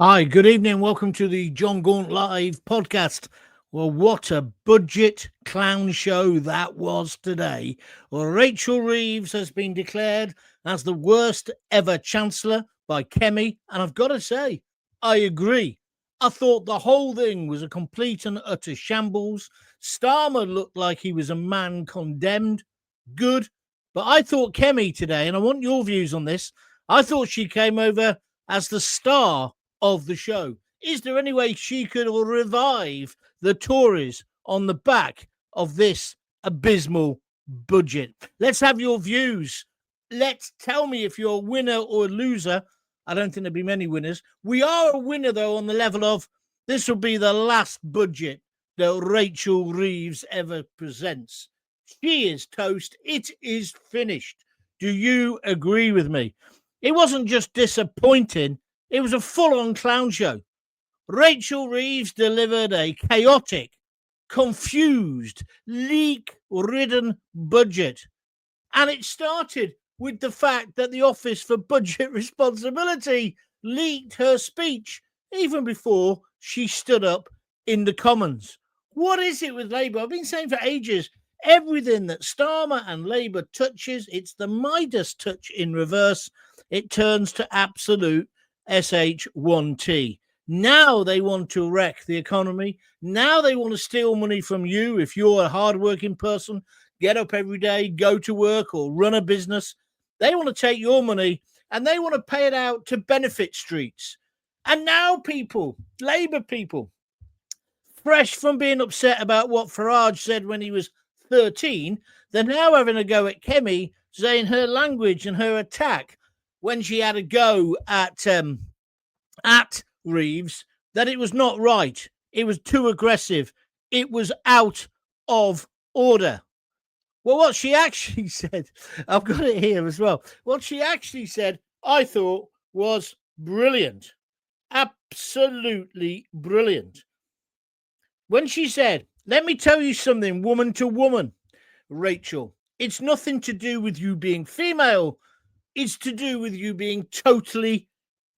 Hi, good evening. Welcome to the Jon Gaunt Live podcast. Well, what a budget clown show that was today. Well, Rachel Reeves has been declared as the worst ever Chancellor by Kemi, and I've got to say, I agree. I thought the whole thing was a complete and utter shambles. Starmer looked like he was a man condemned. Good. But I thought Kemi today, and I want your views on this, I thought she came over as the star of the show. Is there any way she could revive the Tories on the back of this abysmal budget? Let's have your views. Let's tell me if you're a winner or a loser. I don't think there'll be many winners. We are a winner, though, on the level of this will be the last budget that Rachel Reeves ever presents. She is toast. It is finished. Do you agree with me? It wasn't just disappointing. It was a full-on clown show. Rachel Reeves delivered a chaotic, confused, leak-ridden budget. And it started with the fact that the Office for Budget Responsibility leaked her speech even before she stood up in the Commons. What is it with Labour? I've been saying for ages, everything that Starmer and Labour touches, it's the Midas touch in reverse. It turns to absolute SH1T. Now they want to wreck the economy. Now they want to steal money from you if you're a hardworking person, get up every day, go to work or run a business. They want to take your money and they want to pay it out to benefit streets. And now people, Labour people, fresh from being upset about what Farage said when he was 13, they're now having a go at Kemi, saying her language and her attack when she had a go at Reeves, that it was not right. It was too aggressive. It was out of order. Well, what she actually said, I've got it here as well. What she actually said, I thought was brilliant. Absolutely brilliant. When she said, let me tell you something, woman to woman, Rachel, it's nothing to do with you being female. It's to do with you being totally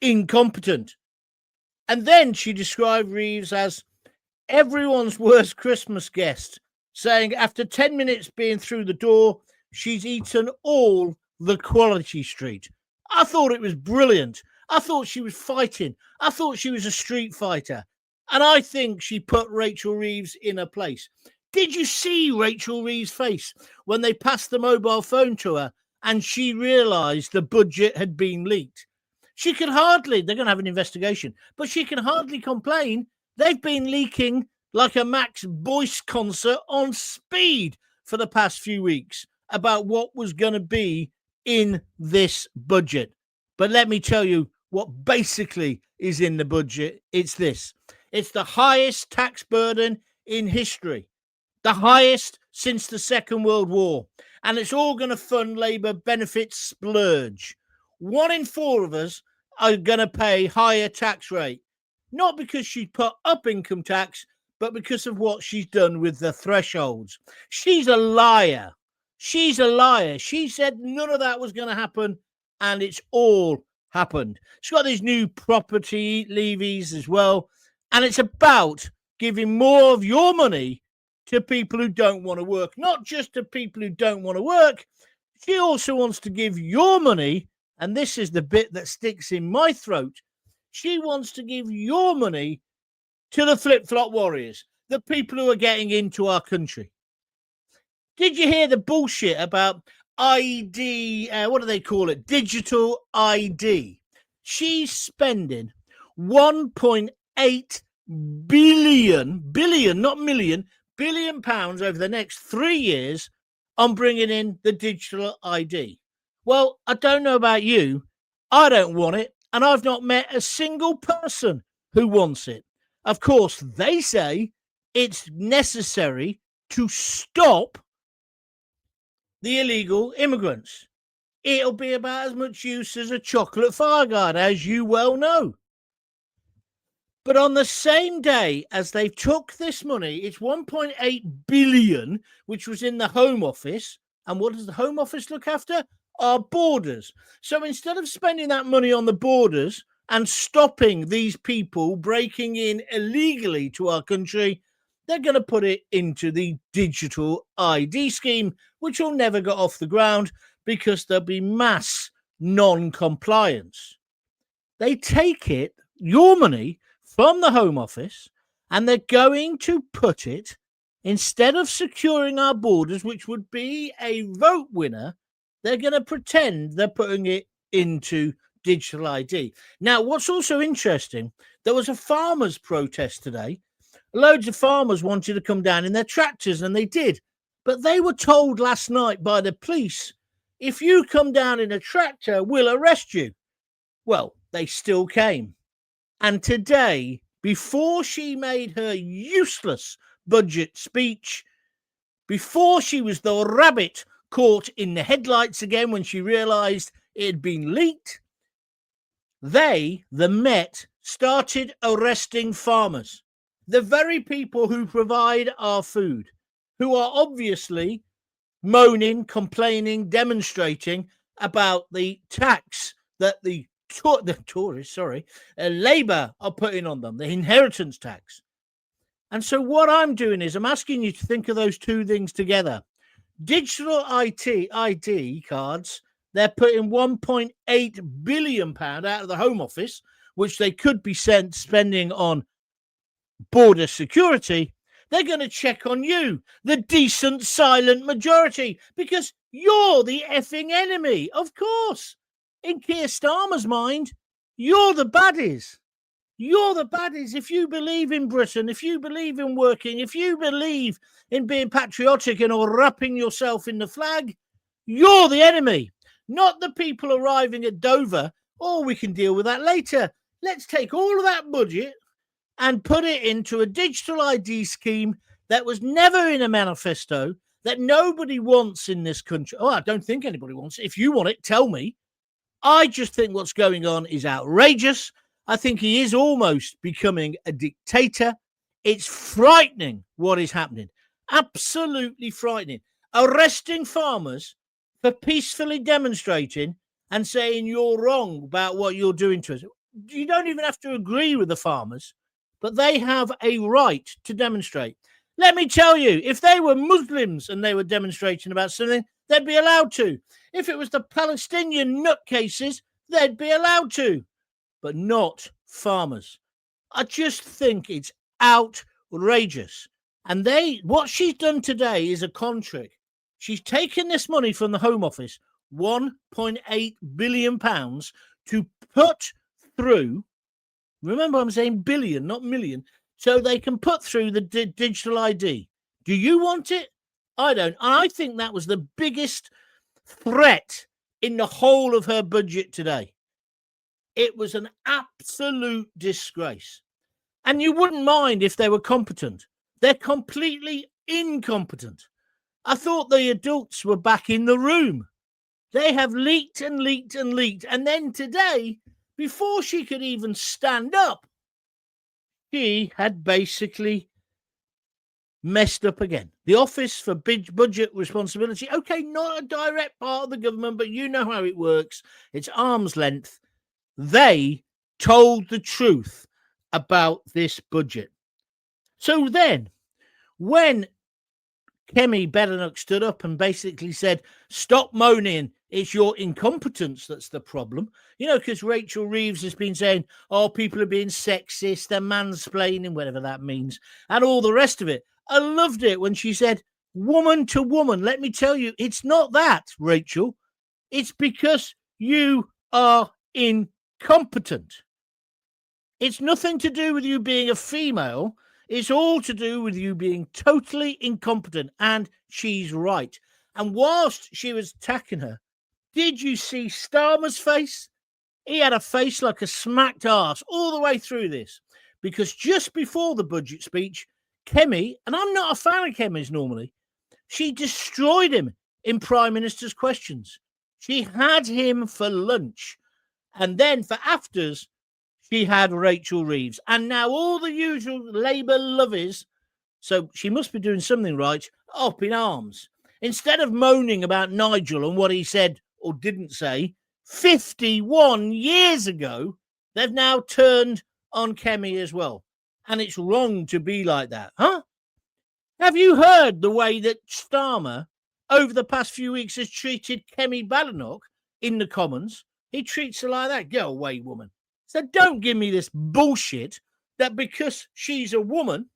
incompetent. And then she described Reeves as everyone's worst Christmas guest, saying after 10 minutes being through the door, she's eaten all the Quality Street. I thought it was brilliant. I thought she was fighting. I thought she was a street fighter. And I think she put Rachel Reeves in her place. Did you see Rachel Reeves' face when they passed the mobile phone to her and she realised the budget had been leaked? She could hardly, they're going to have an investigation, but she can hardly complain. They've been leaking like a Max Boyce concert on speed for the past few weeks about what was going to be in this budget. But let me tell you what basically is in the budget. It's this. It's the highest tax burden in history, the highest since the Second World War. And it's all going to fund Labour benefits splurge. 1 in 4 of us are going to pay higher tax rate, not because she put up income tax, but because of what she's done with the thresholds. She's a liar. She's a liar. She said none of that was going to happen, and it's all happened. She's got these new property levies as well, and it's about giving more of your money to people who don't want to work, not just to people who don't want to work. She also wants to give your money, and this is the bit that sticks in my throat. She wants to give your money to the flip-flop warriors, the people who are getting into our country. Did you hear the bullshit about ID, what do they call it? Digital ID. She's spending 1.8 billion, not million, billion pounds over the next 3 years on bringing in the digital ID. Well, I don't know about you. I don't want it, and I've not met a single person who wants it. Of course, they say it's necessary to stop the illegal immigrants. It'll be about as much use as a chocolate fireguard, as you well know. But on the same day as they took this money, it's 1.8 billion, which was in the Home Office. And what does the Home Office look after? Our borders. So instead of spending that money on the borders and stopping these people breaking in illegally to our country, they're going to put it into the digital ID scheme, which will never get off the ground because there'll be mass non-compliance. They take it, your money, from the Home Office, and they're going to put it, instead of securing our borders, which would be a vote winner, they're going to pretend they're putting it into digital ID. Now, what's also interesting, there was a farmers' protest today. Loads of farmers wanted to come down in their tractors, and they did. But they were told last night by the police, if you come down in a tractor, we'll arrest you. Well, they still came. And today, before she made her useless budget speech, before she was the rabbit caught in the headlights again when she realised it had been leaked, they, the Met, started arresting farmers, the very people who provide our food, who are obviously moaning, complaining, demonstrating about the tax that the tourists, Labour are putting on them, the inheritance tax. And so what I'm doing is I'm asking you to think of those two things together. Digital ID cards, they're putting £1.8 billion out of the Home Office, which they could be spending on border security. They're going to check on you, the decent silent majority, because you're the effing enemy, of course. In Keir Starmer's mind, you're the baddies. You're the baddies. If you believe in Britain, if you believe in working, if you believe in being patriotic and or wrapping yourself in the flag, you're the enemy, not the people arriving at Dover. Oh, we can deal with that later. Let's take all of that budget and put it into a digital ID scheme that was never in a manifesto, that nobody wants in this country. Oh, I don't think anybody wants it. If you want it, tell me. I just think what's going on is outrageous. I think he is almost becoming a dictator. It's frightening what is happening. Absolutely frightening. Arresting farmers for peacefully demonstrating and saying you're wrong about what you're doing to us. You don't even have to agree with the farmers, but they have a right to demonstrate. Let me tell you, if they were Muslims and they were demonstrating about something, they'd be allowed to. If it was the Palestinian nutcases, they'd be allowed to, but not farmers. I just think it's outrageous. And what she's done today is a con trick. She's taken this money from the Home Office, £1.8 billion, to put through, remember I'm saying billion, not million, so they can put through the digital ID. Do you want it? I don't. And I think that was the biggest threat in the whole of her budget today. It was an absolute disgrace. And you wouldn't mind if they were competent. They're completely incompetent. I thought the adults were back in the room. They have leaked and leaked and leaked. And then today, before she could even stand up, she had basically messed up again. The Office for Budget Responsibility, okay, not a direct part of the government, but you know how it works. It's arm's length. They told the truth about this budget. So then, when Kemi Badenoch stood up and basically said, stop moaning, it's your incompetence that's the problem. You know, because Rachel Reeves has been saying, oh, people are being sexist, they're mansplaining, whatever that means, and all the rest of it. I loved it when she said, woman to woman. Let me tell you, it's not that, Rachel. It's because you are incompetent. It's nothing to do with you being a female. It's all to do with you being totally incompetent. And she's right. And whilst she was attacking her, did you see Starmer's face? He had a face like a smacked arse all the way through this. Because just before the budget speech, Kemi, and I'm not a fan of Kemi's normally, she destroyed him in Prime Minister's questions. She had him for lunch. And then for afters, she had Rachel Reeves. And now all the usual Labour lovies, so she must be doing something right, up in arms. Instead of moaning about Nigel and what he said or didn't say 51 years ago, They've now turned on Kemi as well. And it's wrong to be like that. Huh? Have you heard the way that Starmer, over the past few weeks, has treated Kemi Badenoch in the Commons? He treats her like that. Go away, woman. So don't give me this bullshit that because she's a woman,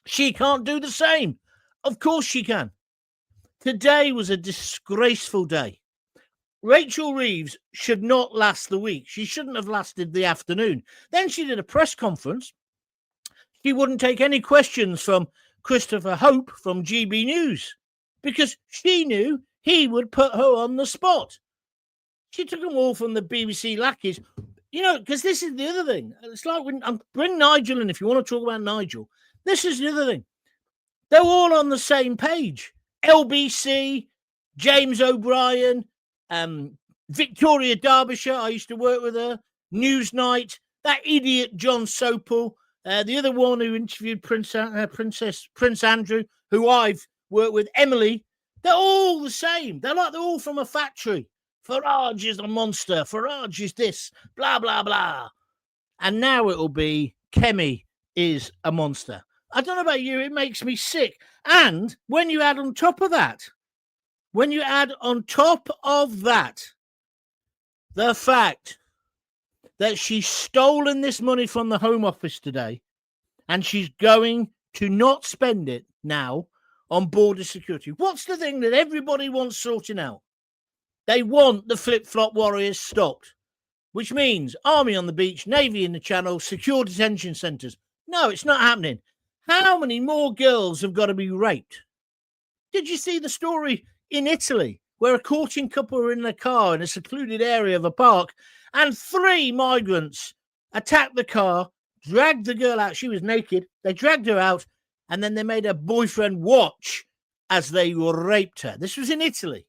she can't do the same. Of course she can. Today was a disgraceful day. Rachel Reeves should not last the week. She shouldn't have lasted the afternoon. Then she did a press conference. She wouldn't take any questions from Christopher Hope from GB News because she knew he would put her on the spot. She took them all from the BBC lackeys. You know, because this is the other thing. It's like when bring Nigel in if you want to talk about Nigel. This is the other thing. They're all on the same page. LBC, James O'Brien, Victoria Derbyshire, I used to work with her, Newsnight, that idiot John Sopel, the other one who interviewed Prince Andrew, who I've worked with, Emily. They're all the same. They're all from a factory. Farage is a monster. Farage is this, blah, blah, blah. And now it'll be Kemi is a monster. I don't know about you, it makes me sick. And when you add on top of that, the fact that she's stolen this money from the Home Office today and she's going to not spend it now on border security. What's the thing that everybody wants sorting out? They want the flip-flop warriors stopped, which means army on the beach, navy in the channel, secure detention centres. No, it's not happening. How many more girls have got to be raped? Did you see the story in Italy where a courting couple were in their car in a secluded area of a park and 3 migrants attacked the car, dragged the girl out. She was naked. They dragged her out and then they made her boyfriend watch as they raped her. This was in Italy.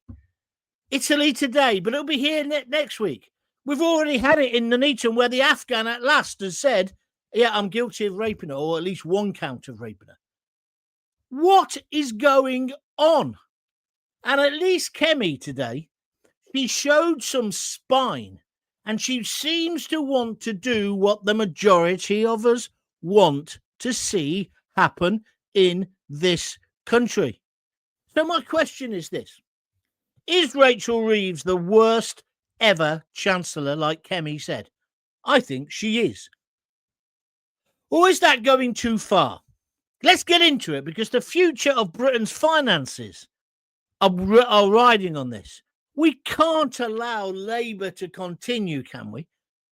Italy today, but it'll be here next week. We've already had it in Nuneaton where the Afghan at last has said, yeah, I'm guilty of raping her, or at least one count of raping her. What is going on? And at least Kemi today, she showed some spine and she seems to want to do what the majority of us want to see happen in this country. So my question is this. Is Rachel Reeves the worst ever Chancellor, like Kemi said? I think she is. Or is that going too far? Let's get into it because the future of Britain's finances are riding on this. We can't allow Labour to continue, can we?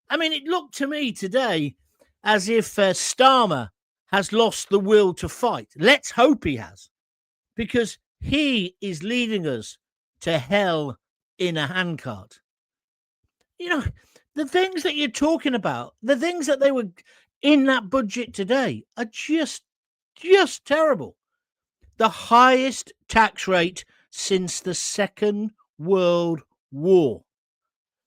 I mean, it looked to me today as if Starmer has lost the will to fight. Let's hope he has, because he is leading us to hell in a handcart. You know, the things that you're talking about, the things that they were in that budget today are just terrible. The highest tax rate since the Second World War.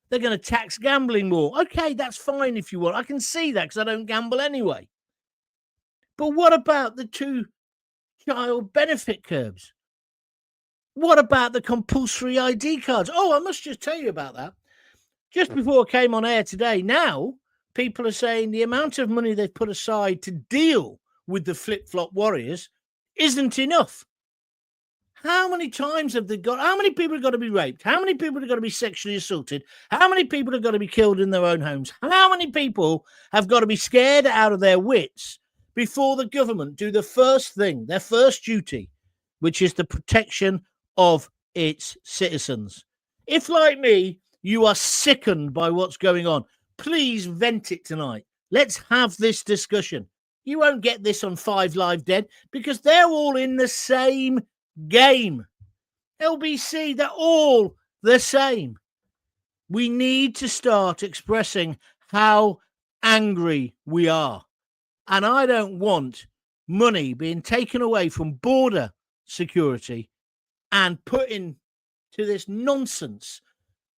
They're going to tax gambling more. Okay, that's fine if you want. I can see that because I don't gamble anyway. But what about the 2-child benefit curbs? What about the compulsory ID cards? Oh, I must just tell you about that. Just before I came on air today, now people are saying the amount of money they've put aside to deal with the flip-flop warriors isn't enough. How many times have they got? How many people have got to be raped? How many people have got to be sexually assaulted? How many people have got to be killed in their own homes? How many people have got to be scared out of their wits before the government do the first thing, their first duty, which is the protection of its citizens? If, like me, you are sickened by what's going on, please vent it tonight. Let's have this discussion. You won't get this on 5 Live Dead because they're all in the same game. LBC, they're all the same. We need to start expressing how angry we are. And I don't want money being taken away from border security and put into this nonsense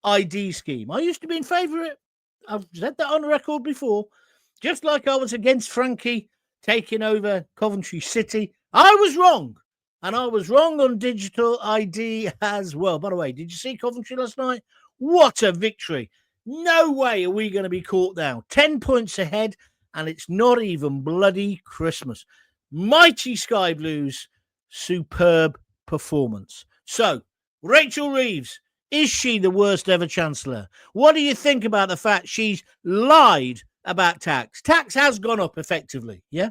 ID scheme. I used to be in favour of it. I've said that on record before. Just like I was against Frankie taking over Coventry City. I was wrong. And I was wrong on digital ID as well. By the way, did you see Coventry last night? What a victory. No way are we going to be caught now. 10 points ahead, and it's not even bloody Christmas. Mighty Sky Blues, superb performance. So, Rachel Reeves, is she the worst ever Chancellor? What do you think about the fact she's lied about tax? Tax has gone up effectively, yeah?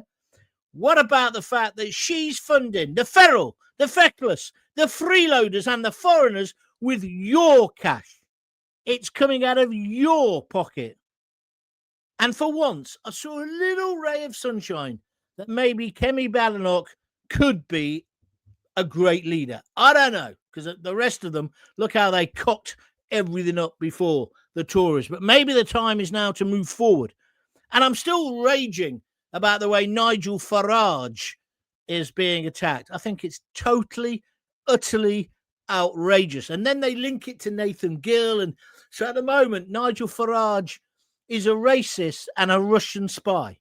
What about the fact that she's funding the feral, the feckless, the freeloaders and the foreigners with your cash? It's coming out of your pocket. And for once, I saw a little ray of sunshine that maybe Kemi Badenoch could be a great leader. I don't know, because the rest of them, look how they cocked everything up before the Tories. But maybe the time is now to move forward. And I'm still raging about the way Nigel Farage is being attacked. I think it's totally, utterly outrageous. And then they link it to Nathan Gill. And so at the moment, Nigel Farage is a racist and a Russian spy.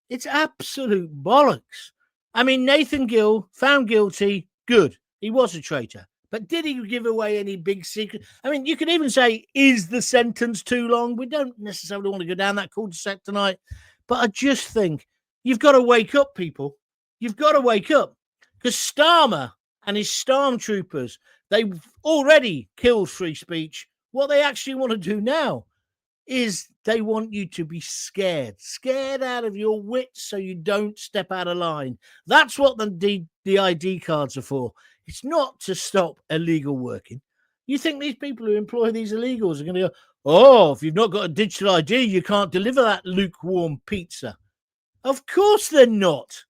It's absolute bollocks. I mean, Nathan Gill found guilty. Good. He was a traitor. But did he give away any big secret? I mean, you could even say, is the sentence too long? We don't necessarily want to go down that cul-de-sac tonight. But I just think you've got to wake up, people. You've got to wake up. Because Starmer and his stormtroopers, they've already killed free speech. What they actually want to do now is they want you to be scared out of your wits so you don't step out of line. That's what the ID cards are for. It's not to stop illegal working. You think these people who employ these illegals are going to go, oh, if you've not got a digital ID, you can't deliver that lukewarm pizza. Of course they're not.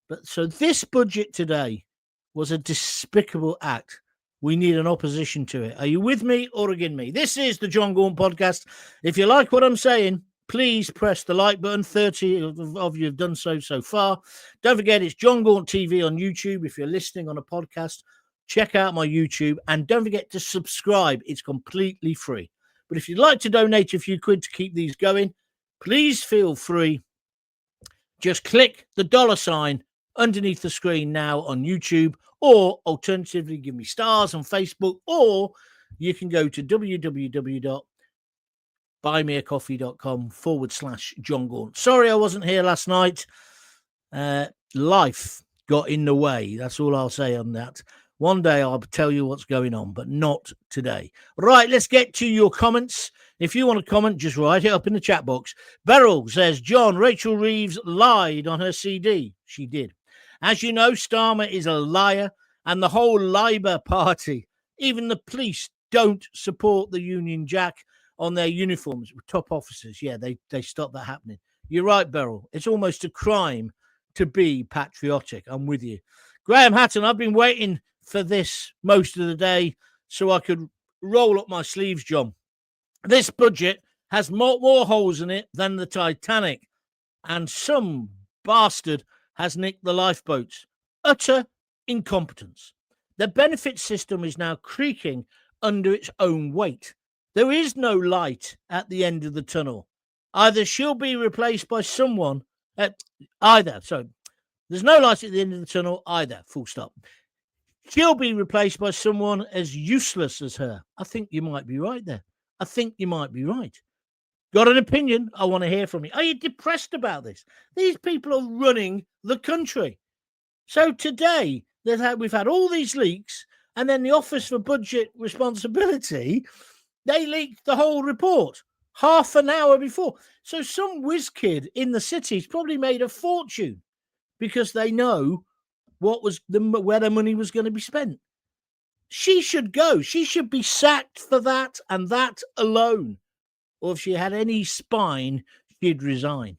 But so this budget today was a despicable act. We need an opposition to it. Are you with me or against me? This is the Jon Gaunt podcast. If you like what I'm saying, please press the like button. 30 of you have done so far. Don't forget, it's Jon Gaunt TV on YouTube. If you're listening on a podcast, check out my YouTube. And don't forget to subscribe. It's completely free. But if you'd like to donate a few quid to keep these going, please feel free. Just click the $sign underneath the screen now on YouTube, or alternatively, give me stars on Facebook, or you can go to www.buymeacoffee.com/Jon Gaunt. Sorry I wasn't here last night. Life got in the way. That's all I'll say on that. One day I'll tell you what's going on, but not today. Right, let's get to your comments. If you want to comment, just write it up in the chat box. Beryl says, John, Rachel Reeves lied on her CD. She did. As you know, Starmer is a liar, and the whole Labour Party, even the police, don't support the Union Jack on their uniforms with top officers. Yeah, they stopped that happening. You're right, Beryl. It's almost a crime to be patriotic. I'm with you. Graham Hatton, I've been waiting for this most of the day so I could roll up my sleeves, John. This budget has more holes in it than the Titanic, and some bastard has nicked the lifeboats. Utter incompetence. The benefit system is now creaking under its own weight. There is no light at the end of the tunnel. Either she'll be replaced by someone there's no light at the end of the tunnel either, full stop. She'll be replaced by someone as useless as her. I think you might be right there. I think you might be right. Got an opinion? I want to hear from you. Are you depressed about this? These people are running the country. So today, we've had all these leaks, and then the Office for Budget Responsibility, they leaked the whole report half an hour before. So some whiz kid in the city's probably made a fortune because they know where the money was going to be spent. She should go. She should be sacked for that and that alone. Or if she had any spine, she'd resign.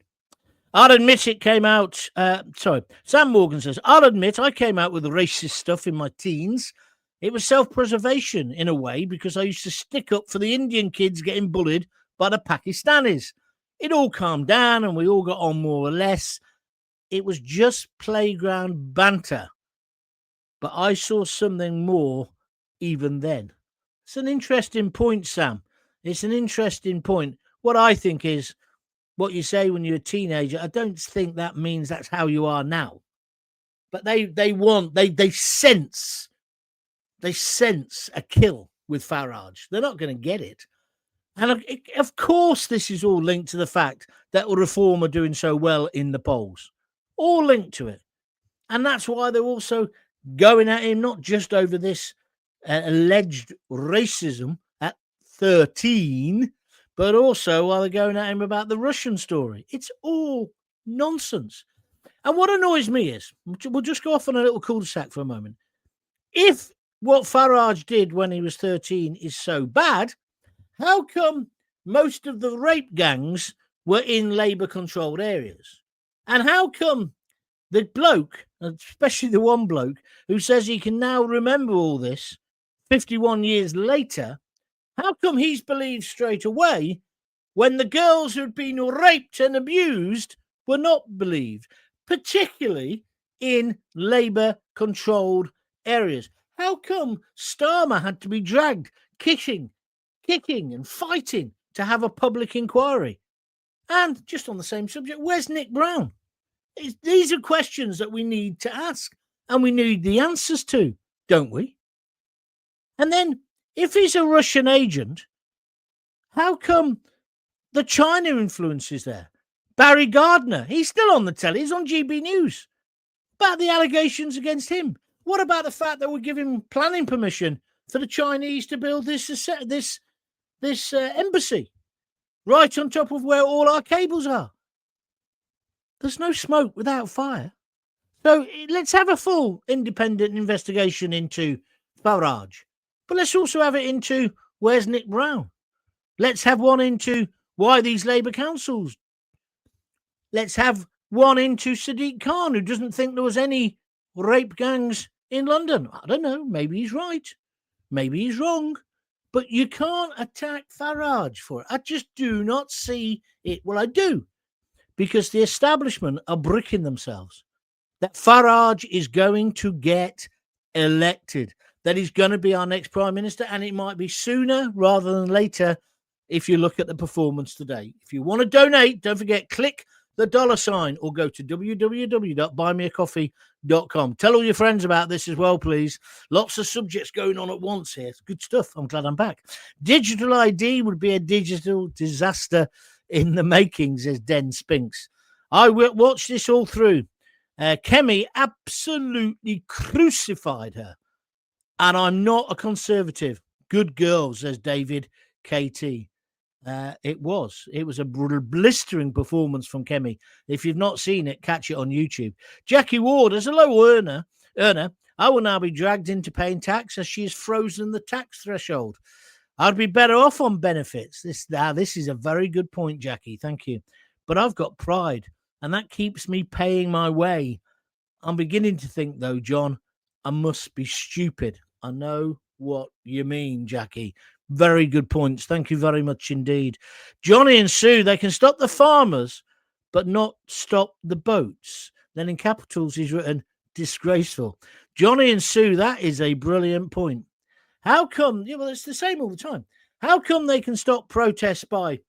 I'll admit it came out. Sam Morgan says, I'll admit I came out with racist stuff in my teens. It was self-preservation in a way because I used to stick up for the Indian kids getting bullied by the Pakistanis. It all calmed down and we all got on more or less. It was just playground banter. But I saw something more even then. It's an interesting point, Sam. It's an interesting point. What I think is what you say when you're a teenager. I don't think that means that's how you are now. But they sense a kill with Farage. They're not going to get it. And of course, this is all linked to the fact that Reform are doing so well in the polls. All linked to it. And that's why they're also going at him, not just over this alleged racism at 13, but also while they're going at him about the Russian story. It's all nonsense. And what annoys me is, we'll just go off on a little cul-de-sac for a moment. If what Farage did when he was 13 is so bad, how come most of the rape gangs were in Labour-controlled areas? And how come the bloke, especially the one bloke, who says he can now remember all this 51 years later, how come he's believed straight away when the girls who'd been raped and abused were not believed, particularly in Labour-controlled areas? How come Starmer had to be dragged, kicking and fighting to have a public inquiry? And just on the same subject, where's Nick Brown? These are questions that we need to ask and we need the answers to, don't we? And then if he's a Russian agent, how come the China influence is there? Barry Gardner, he's still on the telly, he's on GB News. About the allegations against him. What about the fact that we're giving planning permission for the Chinese to build this embassy right on top of where all our cables are? There's no smoke without fire. So let's have a full independent investigation into Farage. But let's also have it into where's Nick Brown? Let's have one into why these Labour councils. Let's have one into Sadiq Khan, who doesn't think there was any rape gangs in London. I don't know. Maybe he's right. Maybe he's wrong. But you can't attack Farage for it. I just do not see it. Well, I do. Because the establishment are bricking themselves. That Farage is going to get elected. That he's going to be our next Prime Minister. And it might be sooner rather than later if you look at the performance today. If you want to donate, don't forget, click the $ or go to www.buymeacoffee.com. Tell all your friends about this as well, please. Lots of subjects going on at once here. It's good stuff. I'm glad I'm back. Digital ID would be a digital disaster in the making, says Den Spinks. I will watch this all through. Kemi absolutely crucified her. And I'm not a conservative. Good girl, says David KT. It was a blistering performance from Kemi. If you've not seen it, catch it on YouTube. Jackie Ward, as a low earner, I will now be dragged into paying tax as she has frozen the tax threshold. I'd be better off on benefits. This is a very good point, Jackie. Thank you. But I've got pride, and that keeps me paying my way. I'm beginning to think, though, John, I must be stupid. I know what you mean, Jackie. Very good points. Thank you very much indeed. Johnny and Sue, they can stop the farmers, but not stop the boats. Then in capitals, he's written disgraceful. Johnny and Sue, that is a brilliant point. How come, well, it's the same all the time. How come they can stop protests by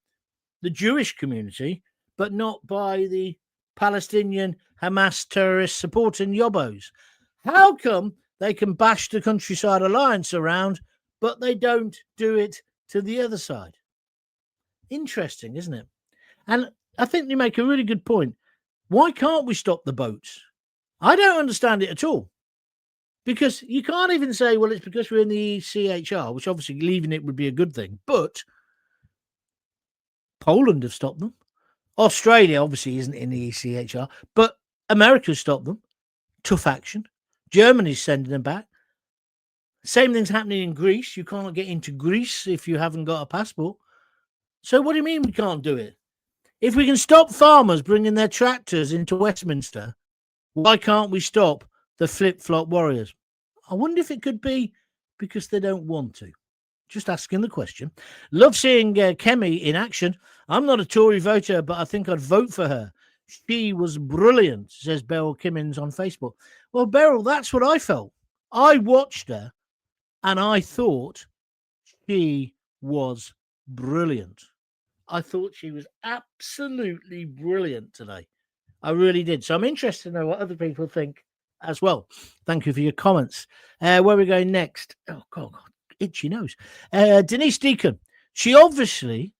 the Jewish community, but not by the Palestinian Hamas terrorists supporting Yobos? How come they can bash the Countryside Alliance around, but they don't do it to the other side? Interesting, isn't it? And I think you make a really good point. Why can't we stop the boats? I don't understand it at all. Because you can't even say, well, it's because we're in the ECHR, which obviously leaving it would be a good thing. But Poland have stopped them. Australia obviously isn't in the ECHR, but America's stopped them. Tough action. Germany's sending them back. Same thing's happening in Greece. You can't get into Greece if you haven't got a passport. So what do you mean we can't do it? If we can stop farmers bringing their tractors into Westminster, why can't we stop the flip-flop warriors? I wonder if it could be because they don't want to. Just asking the question. Love seeing Kemi in action. I'm not a Tory voter, but I think I'd vote for her. She was brilliant, says Beryl Kimmins on Facebook. Well, Beryl, that's what I felt. I watched her and I thought she was brilliant. I thought she was absolutely brilliant today. I really did. So I'm interested to know what other people think as well. Thank you for your comments. Where are we going next? Oh, God, itchy nose. Denise Deacon. She obviously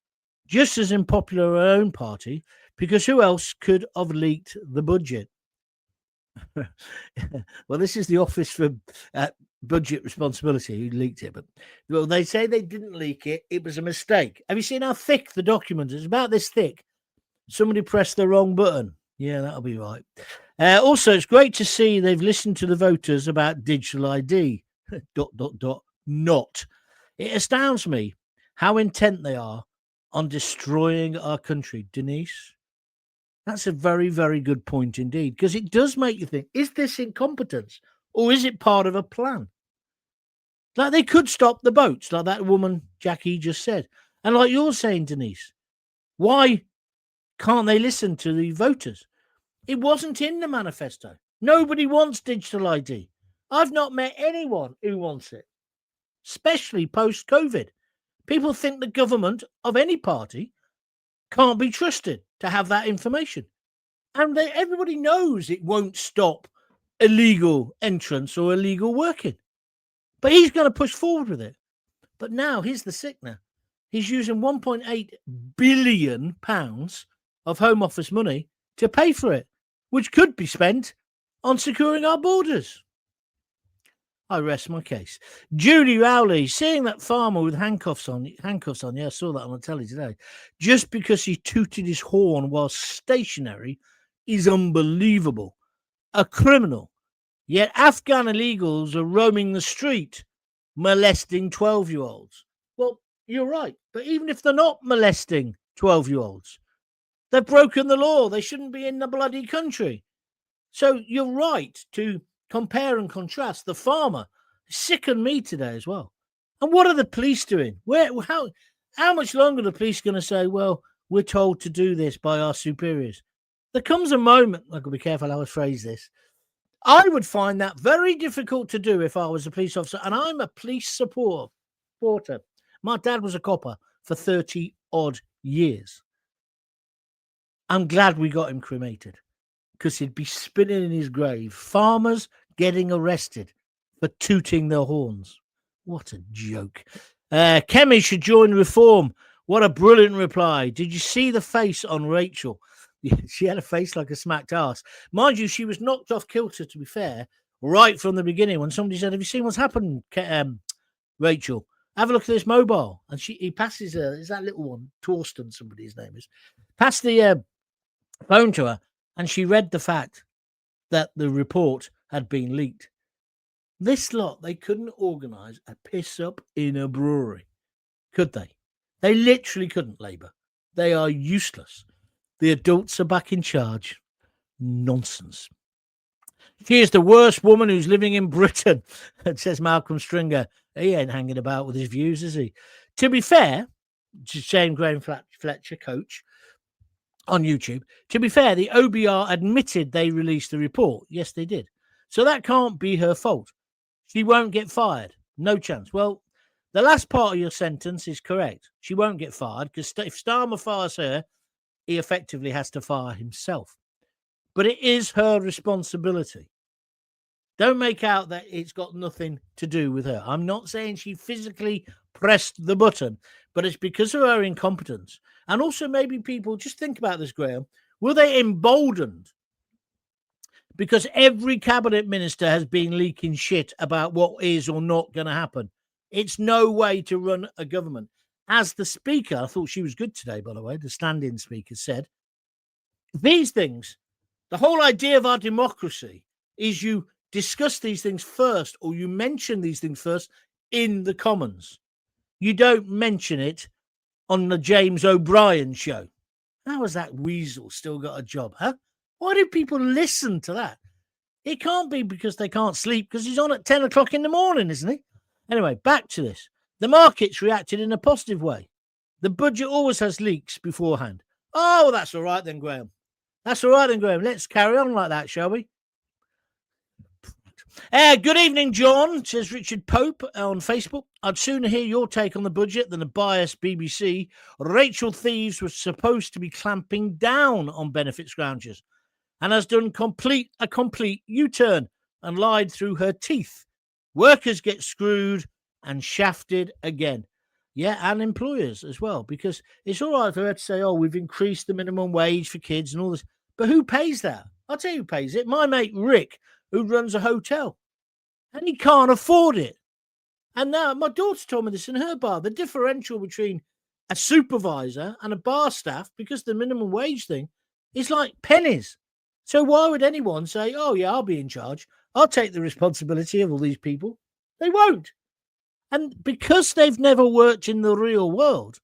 just as unpopular her own party, because who else could have leaked the budget? Well, this is the Office for Budget Responsibility who leaked it, but well, they say they didn't leak it. It was a mistake. Have you seen how thick the document is? It's about this thick. Somebody pressed the wrong button. Yeah, that'll be right. Also, it's great to see they've listened to the voters about digital ID. ... Not. It astounds me how intent they are on destroying our country, Denise. That's a very, very good point indeed, because it does make you think, is this incompetence or is it part of a plan? Like they could stop the boats, like that woman Jackie just said. And like you're saying, Denise, why can't they listen to the voters? It wasn't in the manifesto. Nobody wants digital ID. I've not met anyone who wants it, especially post-COVID. People think the government of any party can't be trusted to have that information. And everybody knows it won't stop illegal entrance or illegal working. But he's going to push forward with it. But now, here's the sickener. He's using £1.8 billion of Home Office money to pay for it, which could be spent on securing our borders. I rest my case. Judy Rowley, seeing that farmer with handcuffs on. Yeah, I saw that on the telly today. Just because he tooted his horn while stationary is unbelievable. A criminal. Yet Afghan illegals are roaming the street, molesting 12-year-olds. Well, you're right. But even if they're not molesting 12-year-olds, they've broken the law. They shouldn't be in the bloody country. So you're right to compare and contrast. The farmer sickened me today as well. And what are the police doing? How much longer are the police going to say, well, we're told to do this by our superiors? There comes a moment, I've got to be careful how I phrase this. I would find that very difficult to do if I was a police officer, and I'm a police supporter. My dad was a copper for 30 odd years. I'm glad we got him cremated, because he'd be spinning in his grave. Farmers getting arrested for tooting their horns. What a joke. Kemi should join Reform. What a brilliant reply. Did you see the face on Rachel? She had a face like a smacked ass. Mind you, she was knocked off kilter, to be fair, right from the beginning when somebody said, have you seen what's happened, Rachel? Have a look at this mobile. And he passes her, is that little one, Torsten, somebody's name is, passed the phone to her, and she read the fact that the report had been leaked. This lot, they couldn't organise a piss up in a brewery, could they? They literally couldn't, Labour. They are useless. The adults are back in charge. Nonsense. She is the worst woman who's living in Britain, says Malcolm Stringer. He ain't hanging about with his views, is he? To be fair, Shane Graham Fletcher, coach, on YouTube, to be fair, the OBR admitted they released the report. Yes, they did. So that can't be her fault. She won't get fired. No chance. Well, the last part of your sentence is correct. She won't get fired, because if Starmer fires her, he effectively has to fire himself. But it is her responsibility. Don't make out that it's got nothing to do with her. I'm not saying she physically pressed the button, but it's because of her incompetence. And also maybe people, just think about this, Graham, were they emboldened? Because every cabinet minister has been leaking shit about what is or not going to happen. It's no way to run a government. As the speaker, I thought she was good today, by the way, the stand-in speaker said, these things, the whole idea of our democracy is you discuss these things first, or you mention these things first in the Commons. You don't mention it on the James O'Brien show. How has that weasel still got a job, huh? Why do people listen to that? It can't be because they can't sleep, because he's on at 10 o'clock in the morning, isn't he? Anyway, back to this. The markets reacted in a positive way. The budget always has leaks beforehand. Oh, that's all right then, Graham. That's all right then, Graham. Let's carry on like that, shall we? Good evening, John, says Richard Pope on Facebook. I'd sooner hear your take on the budget than a biased BBC. Rachel Reeves was supposed to be clamping down on benefit scroungers and has done a complete U-turn and lied through her teeth. Workers get screwed and shafted again. Yeah, and employers as well, because it's all right for her to say, oh, we've increased the minimum wage for kids and all this. But who pays that? I'll tell you who pays it. My mate Rick, who runs a hotel, and he can't afford it. And now my daughter told me this in her bar. The differential between a supervisor and a bar staff, because the minimum wage thing, is like pennies. So why would anyone say, oh, yeah, I'll be in charge. I'll take the responsibility of all these people? They won't. And because they've never worked in the real world,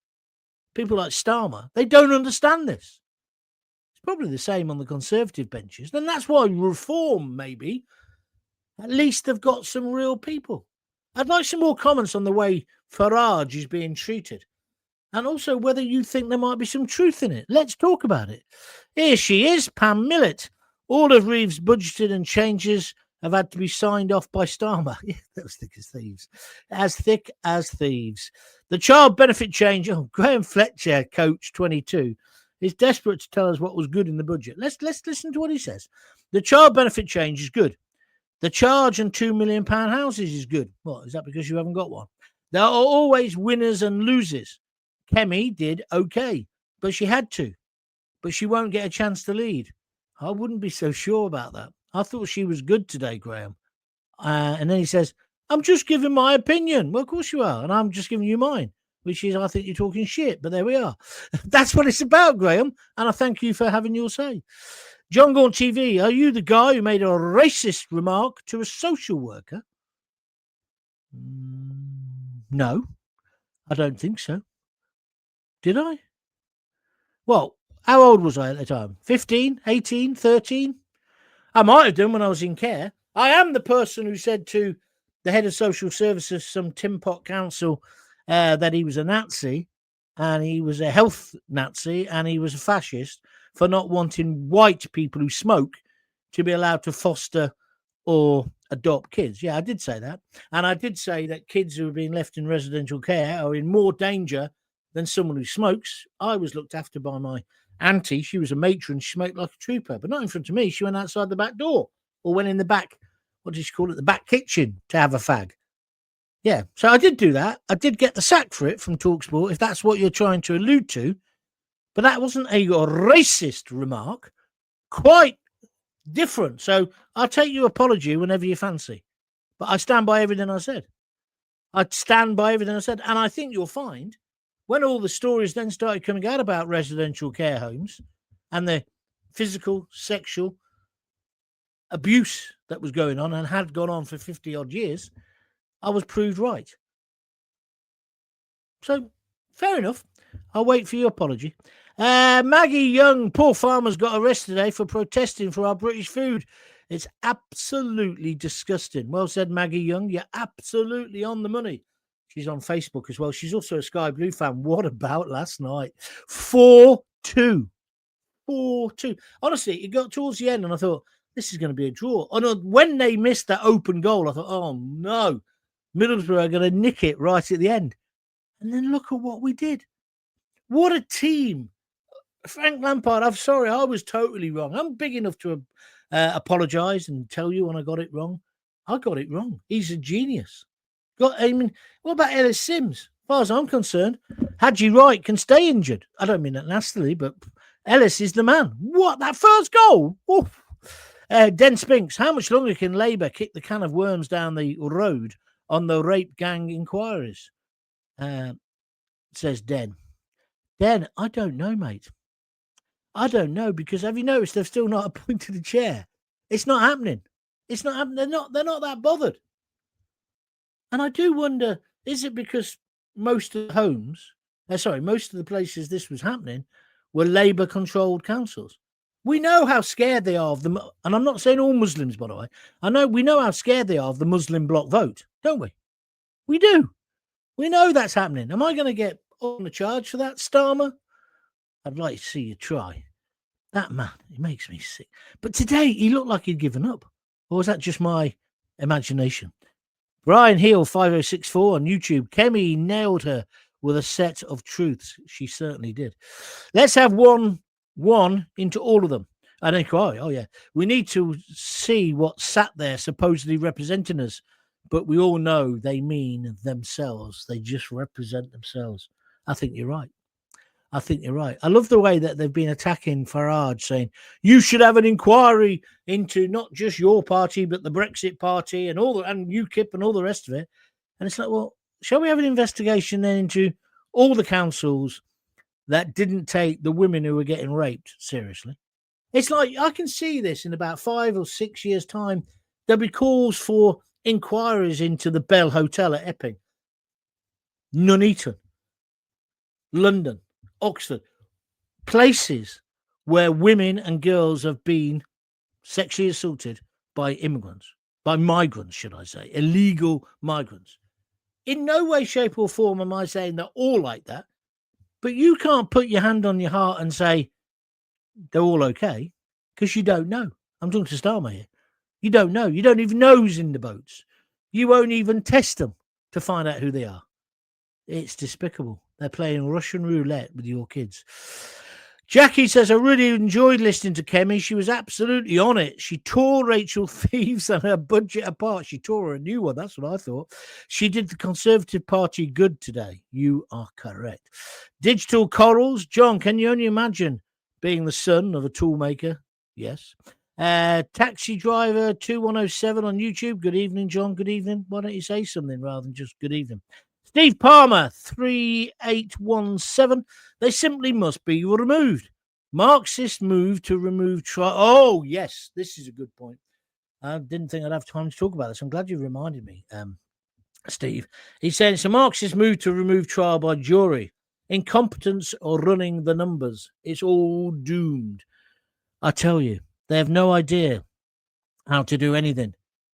people like Starmer, they don't understand this. It's probably the same on the Conservative benches. And that's why reform, maybe, at least they've got some real people. I'd like some more comments on the way Farage is being treated. And also whether you think there might be some truth in it. Let's talk about it. Here she is, Pam Millett. All of Reeves' budgeted and changes have had to be signed off by Starmer. Yeah, that was thick as thieves. As thick as thieves. The child benefit change. Oh, Graham Fletcher, coach 22, is desperate to tell us what was good in the budget. Let's listen to what he says. The child benefit change is good. The charge and £2 million houses is good. What, is that because you haven't got one? There are always winners and losers. Kemi did okay, but she had to. But she won't get a chance to lead. I wouldn't be so sure about that. I thought she was good today, Graham. And then he says, I'm just giving my opinion. Well, of course you are. And I'm just giving you mine, which is I think you're talking shit. But there we are. That's what it's about, Graham. And I thank you for having your say. Jon Gaunt TV, are you the guy who made a racist remark to a social worker? No, I don't think so. Did I? Well, how old was I at the time? 15, 18, 13? I might have done when I was in care. I am the person who said to the head of social services, some Tin Pot council, that he was a Nazi and he was a health Nazi and he was a fascist for not wanting white people who smoke to be allowed to foster or adopt kids. Yeah, I did say that. And I did say that kids who are being left in residential care are in more danger than someone who smokes. I was looked after by my auntie. She was a matron. She smoked like a trooper, but not in front of me. She went outside the back door or went in the back, what did she call it? The back kitchen to have a fag. Yeah, so I did do that. I did get the sack for it from TalkSport, if that's what you're trying to allude to. But that wasn't a racist remark. Quite different. So I'll take your apology whenever you fancy. But I stand by everything I said. And I think you'll find when all the stories then started coming out about residential care homes and the physical, sexual abuse that was going on and had gone on for 50 odd years, I was proved right. So, fair enough. I'll wait for your apology. Maggie Young, poor farmers got arrested today for protesting for our British food. It's absolutely disgusting. Well said, Maggie Young. You're absolutely on the money. She's on Facebook as well. She's also a Sky Blue fan. What about last night? 4-2. 4-2. Honestly, it got towards the end and I thought, this is going to be a draw. And when they missed that open goal, I thought, oh no, Middlesbrough are going to nick it right at the end. And then look at what we did. What a team. Frank Lampard, I'm sorry, I was totally wrong. I'm big enough to apologise and tell you when I got it wrong. I got it wrong. He's a genius. What about Ellis Sims? As far as I'm concerned, Hadji Wright can stay injured. I don't mean that nastily, but Ellis is the man. What? That first goal? Oof. Den Spinks, how much longer can Labour kick the can of worms down the road on the rape gang inquiries? Says Den. Den, I don't know, mate. I don't know, because have you noticed they've still not appointed a chair? It's not happening. It's not happening. They're not that bothered. And I do wonder, is it because most of the places this was happening were Labour-controlled councils? We know how scared they are of them, and I'm not saying all Muslims, by the way. We know how scared they are of the Muslim bloc vote, don't we? We do. We know that's happening. Am I going to get on the charge for that, Starmer? I'd like to see you try. That man, he makes me sick. But today, he looked like he'd given up. Or was that just my imagination? Brian Hill, 5064 on YouTube. Kemi nailed her with a set of truths. She certainly did. Let's have one into all of them. And then cry. Oh, yeah. We need to see what sat there supposedly representing us. but we all know they mean themselves. They just represent themselves. I think you're right. I love the way that they've been attacking Farage, saying you should have an inquiry into not just your party, but the Brexit party and UKIP and all the rest of it. And it's like, well, shall we have an investigation then into all the councils that didn't take the women who were getting raped seriously? It's like, I can see this in about 5 or 6 years' time. There'll be calls for inquiries into the Bell Hotel at Epping, Nuneaton, London, Oxford, places where women and girls have been sexually assaulted by immigrants, by migrants, should I say, illegal migrants. In no way, shape or form am I saying they're all like that, but you can't put your hand on your heart and say they're all okay, because you don't know. I'm talking to Starmer here. You don't know. You don't even know who's in the boats. You won't even test them to find out who they are. It's despicable. They're playing Russian roulette with your kids. Jackie says, I really enjoyed listening to Kemi. She was absolutely on it. She tore Rachel Reeves and her budget apart. She tore her a new one. That's what I thought. She did the Conservative Party good today. You are correct. Digital Corals. John, can you only imagine being the son of a toolmaker? Yes. Taxi Driver 2107 on YouTube. Good evening, John. Good evening. Why don't you say something rather than just good evening? Steve Palmer 3817. They simply must be removed. Marxist move to remove trial. Oh, yes, this is a good point. I didn't think I'd have time to talk about this. I'm glad you reminded me, Steve. He said it's a Marxist move to remove trial by jury. Incompetence or running the numbers. It's all doomed. I tell you, they have no idea how to do anything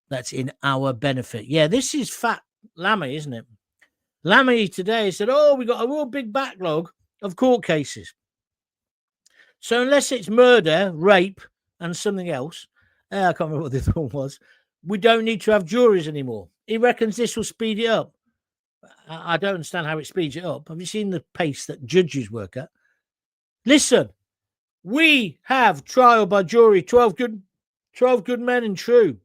that's in our benefit. Yeah, this is Fat Lammy, isn't it? Lammy today said, we got a real big backlog of court cases. So unless it's murder, rape, and something else, I can't remember what the other one was, we don't need to have juries anymore. He reckons this will speed it up. I don't understand how it speeds it up. Have you seen the pace that judges work at? Listen, we have trial by jury, 12 good men and true,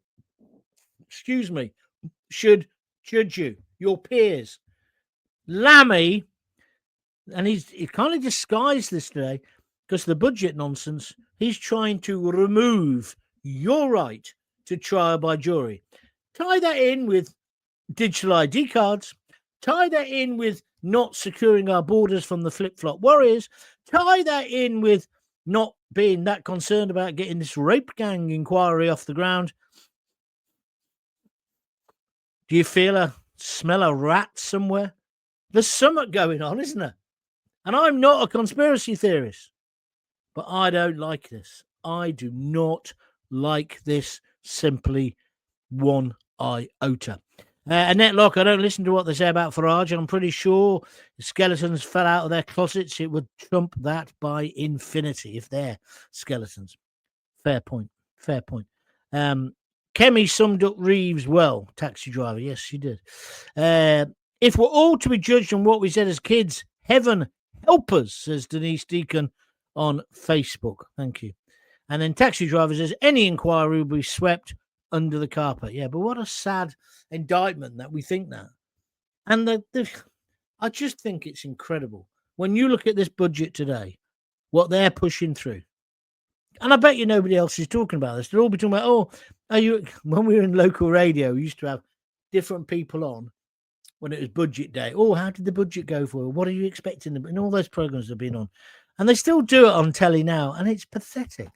should judge you, your peers. Lammy, and he kind of disguised this today because of the budget nonsense. He's trying to remove your right to trial by jury. Tie that in with digital ID cards. Tie that in with not securing our borders from the flip-flop warriors. Tie that in with not being that concerned about getting this rape gang inquiry off the ground. Do you smell a rat somewhere? There's something going on, isn't there? And I'm not a conspiracy theorist, but I don't like this. I do not like this simply one iota. Annette Locke, I don't listen to what they say about Farage, and I'm pretty sure the skeletons fell out of their closets. It would trump that by infinity if they're skeletons. Fair point. Kemi summed up Reeves well, Taxi Driver. Yes, she did. If we're all to be judged on what we said as kids, heaven help us, says Denise Deacon on Facebook. Thank you. And then Taxi Driver says, any inquiry will be swept under the carpet. Yeah, but what a sad indictment that we think that. And I just think it's incredible. When you look at this budget today, what they're pushing through, and I bet you nobody else is talking about this. They'll all be talking about, when we were in local radio, we used to have different people on when it was budget day. How did the budget go for you? What are you expecting? And all those programs have been on. And they still do it on telly now. And it's pathetic.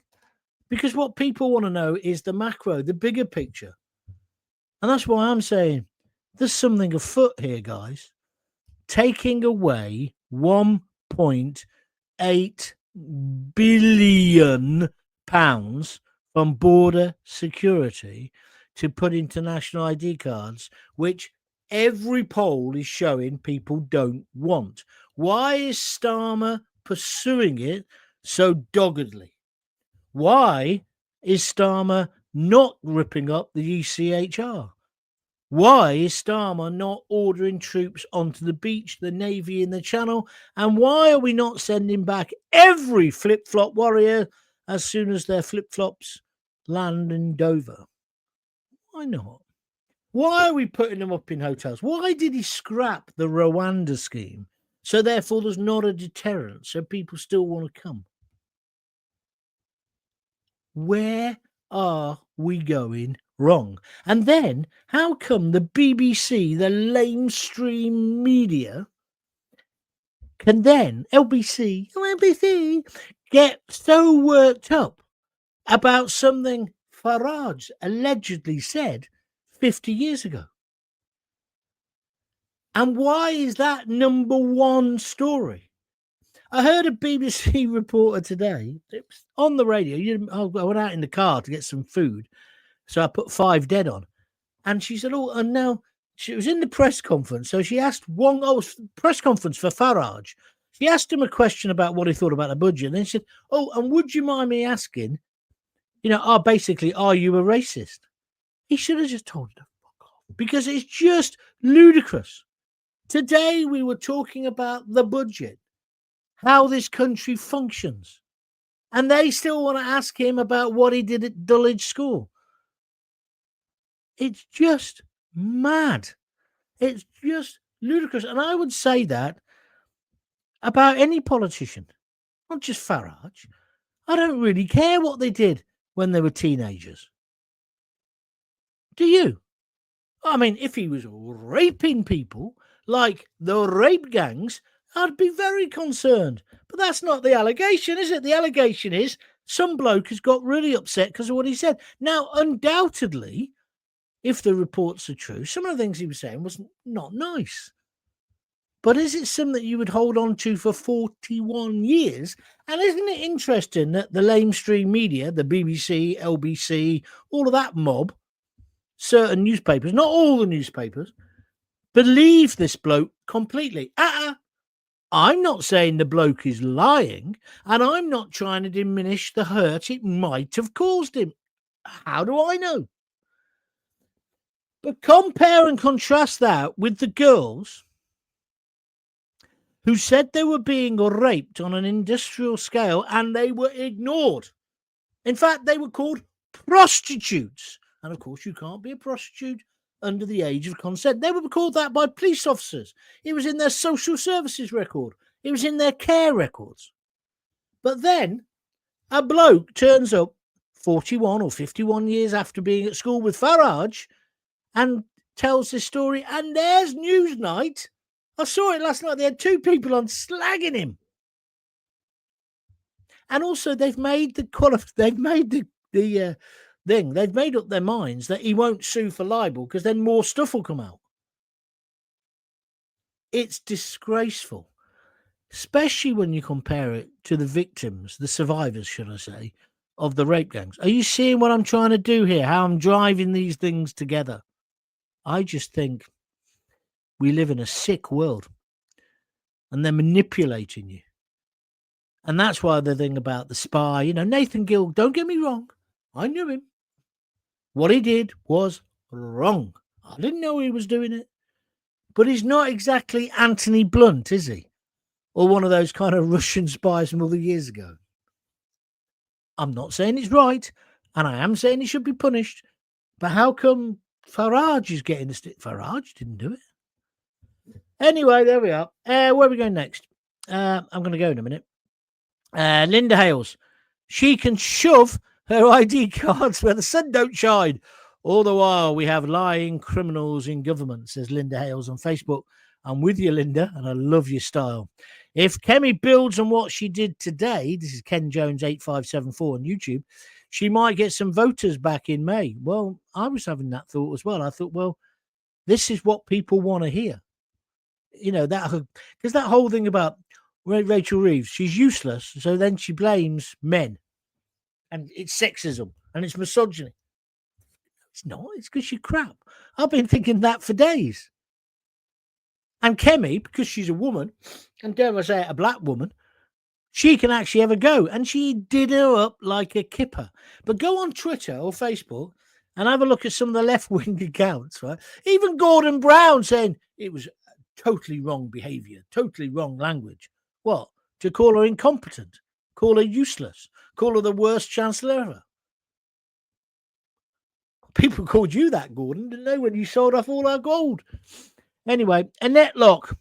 Because what people want to know is the macro, the bigger picture. And that's why I'm saying there's something afoot here, guys. Taking away 1.8 billion pounds from border security to put into national ID cards, which every poll is showing people don't want. Why is Starmer pursuing it so doggedly? Why is Starmer not ripping up the ECHR? Why is Starmer not ordering troops onto the beach, the Navy in the Channel? And why are we not sending back every flip-flop warrior as soon as their flip-flops land in Dover? Why not? Why are we putting them up in hotels? Why did he scrap the Rwanda scheme? So therefore there's not a deterrent, so people still want to come. Where are we going wrong? And then how come the BBC, the lamestream media, can then LBC get so worked up about something Farage allegedly said 50 years ago? And why is that number one story? I heard a BBC reporter today, it was on the radio. I went out in the car to get some food, so I put 5 Dead on. And she said, oh, and now she was in the press conference. So she asked press conference for Farage. She asked him a question about what he thought about the budget. And then she said, oh, and would you mind me asking, basically, are you a racist? He should have just told her to fuck off, because it's just ludicrous. Today we were talking about the budget, how this country functions, and they still want to ask him about what he did at Dulwich School. It's just mad. It's just ludicrous. And I would say that about any politician, not just Farage. I don't really care what they did when they were teenagers. Do you? I mean, if he was raping people like the rape gangs, I'd be very concerned. But that's not the allegation, is it? The allegation is some bloke has got really upset because of what he said. Now, undoubtedly, if the reports are true, some of the things he was saying was not nice. But is it something that you would hold on to for 41 years? And isn't it interesting that the lamestream media, the BBC, LBC, all of that mob, certain newspapers, not all the newspapers, believe this bloke completely? I'm not saying the bloke is lying, and I'm not trying to diminish the hurt it might have caused him. How do I know? But compare and contrast that with the girls who said they were being raped on an industrial scale and they were ignored. In fact, they were called prostitutes. And of course, you can't be a prostitute under the age of consent. They were called that by police officers. It was in their social services record. It was in their care records. But then a bloke turns up 41 or 51 years after being at school with Farage and tells this story, and there's Newsnight. I saw it last night. They had 2 people on slagging him. And also, they've made the thing. They've made up their minds that he won't sue for libel because then more stuff will come out. It's disgraceful, especially when you compare it to the victims, the survivors, should I say, of the rape gangs. Are you seeing what I'm trying to do here? How I'm driving these things together? I just think we live in a sick world and they're manipulating you. And that's why the thing about the spy, Nathan Gill, don't get me wrong. I knew him. What he did was wrong. I didn't know he was doing it. But he's not exactly Anthony Blunt, is he? Or one of those kind of Russian spies from all the years ago. I'm not saying it's right, and I am saying he should be punished. But how come Farage is getting the stick? Farage didn't do it. Anyway, there we are. Where are we going next? I'm going to go in a minute. Linda Hales. She can shove her ID cards where the sun don't shine. All the while we have lying criminals in government, says Linda Hales on Facebook. I'm with you, Linda, and I love your style. If Kemi builds on what she did today, this is Ken Jones 8574 on YouTube, she might get some voters back in May. Well, I was having that thought as well. I thought, well, this is what people want to hear. That because that whole thing about Rachel Reeves, she's useless, so then she blames men. And it's sexism and it's misogyny. It's not. It's because you're crap. I've been thinking that for days. And Kemi, because she's a woman, and dare I say it, a black woman, she can actually have a go. And she did her up like a kipper. But go on Twitter or Facebook and have a look at some of the left-wing accounts, right? Even Gordon Brown saying it was totally wrong behaviour, totally wrong language. What? To call her incompetent, call her useless, call her the worst Chancellor ever. People called you that, Gordon, didn't they, when you sold off all our gold? Anyway, Annette Locke.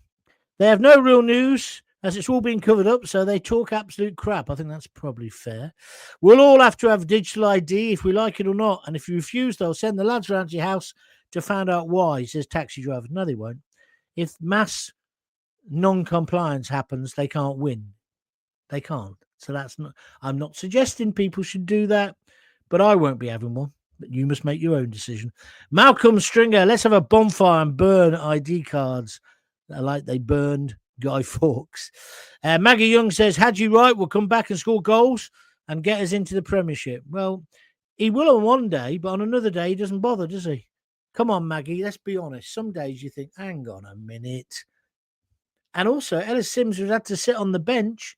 They have no real news as it's all been covered up, so they talk absolute crap. I think that's probably fair. We'll all have to have digital ID if we like it or not, and if you refuse, they'll send the lads around to your house to find out why, says taxi driver. No, they won't. If mass non-compliance happens, they can't win. They can't. So that's not. I'm not suggesting people should do that, but I won't be having one. But you must make your own decision. Malcolm Stringer, let's have a bonfire and burn ID cards like they burned Guy Fawkes. Maggie Young says, Hadji Wright will come back and score goals and get us into the Premiership. Well, he will on one day, but on another day he doesn't bother, does he? Come on, Maggie, let's be honest. Some days you think, hang on a minute. And also, Ellis Sims has had to sit on the bench.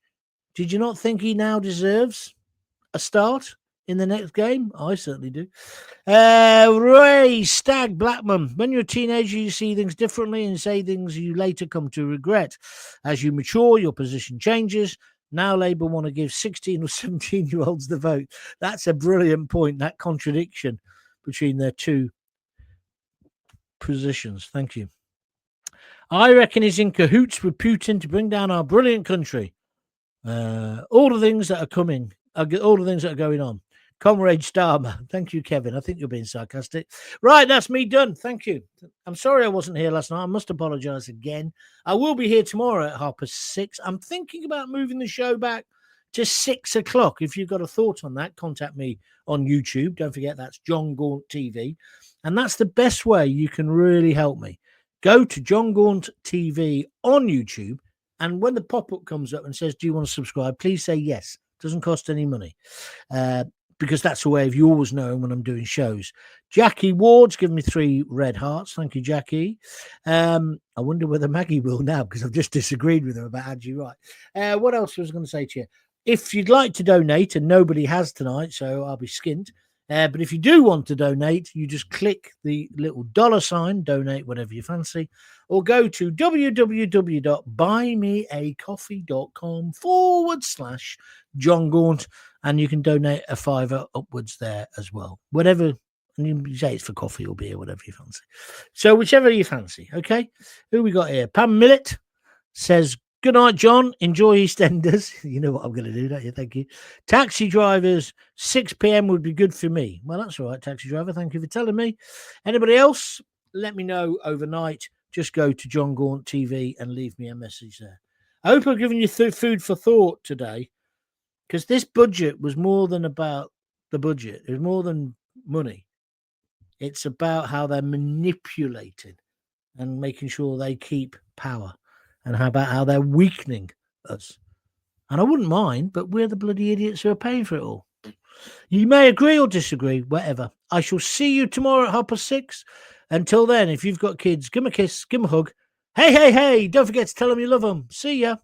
Did you not think he now deserves a start in the next game? I certainly do. Ray Stag Blackman. When you're a teenager, you see things differently and say things you later come to regret. As you mature, your position changes. Now Labour want to give 16 or 17-year-olds the vote. That's a brilliant point, that contradiction between their two positions. Thank you. I reckon he's in cahoots with Putin to bring down our brilliant country. All the things that are coming, all the things that are going on. Comrade Starmer. Thank you, Kevin. I think you're being sarcastic. Right, that's me done. Thank you. I'm sorry I wasn't here last night. I must apologise again. I will be here tomorrow at 6:30. I'm thinking about moving the show back to 6 o'clock. If you've got a thought on that, contact me on YouTube. Don't forget, that's Jon Gaunt TV. And that's the best way you can really help me. Go to Jon Gaunt TV on YouTube. And when the pop-up comes up and says, do you want to subscribe? Please say yes. It doesn't cost any money. Because that's a way of you always knowing when I'm doing shows. Jackie Ward's given me 3 red hearts. Thank you, Jackie. I wonder whether Maggie will now, because I've just disagreed with her about Hadji Wright. What else was I going to say to you? If you'd like to donate, and nobody has tonight, so I'll be skint. But if you do want to donate, you just click the little $sign, donate whatever you fancy, or go to www.buymeacoffee.com/Jon Gaunt, and you can donate a $5 upwards there as well. Whatever, and you say it's for coffee or beer, whatever you fancy. So whichever you fancy, okay? Who we got here? Pam Millett says, good night, John. Enjoy EastEnders. You know what I'm going to do, don't you? Thank you. Taxi drivers, 6 p.m. would be good for me. Well, that's all right, taxi driver. Thank you for telling me. Anybody else? Let me know overnight. Just go to Jon Gaunt TV and leave me a message there. I hope I've given you food for thought today, because this budget was more than about the budget. It was more than money. It's about how they're manipulating and making sure they keep power. And how about how they're weakening us? And I wouldn't mind, but we're the bloody idiots who are paying for it all. You may agree or disagree, whatever. I shall see you tomorrow at 6:30. Until then, if you've got kids, give them a kiss, give them a hug. Hey, hey, hey, don't forget to tell them you love them. See ya.